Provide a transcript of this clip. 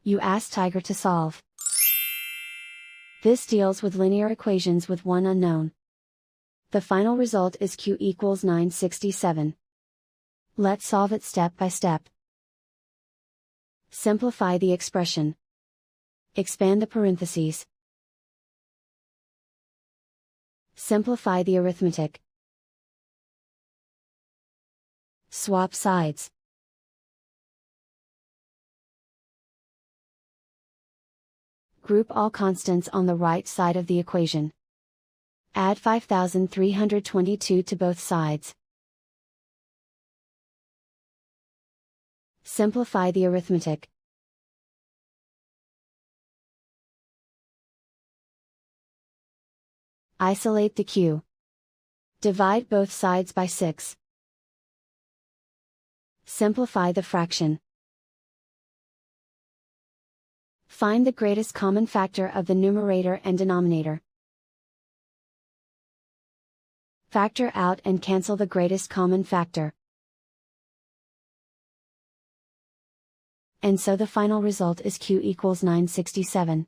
You ask Tiger to solve. This deals with linear equations with one unknown. The final result is q equals 967. Let's solve it step by step. Simplify the expression. Expand the parentheses. Simplify the arithmetic. Swap sides. Group all constants on the right side of the equation. Add 5,322 to both sides. Simplify the arithmetic. Isolate the q. Divide both sides by 6. Simplify the fraction. Find the greatest common factor of the numerator and denominator. Factor out and cancel the greatest common factor. And so the final result is q equals 967.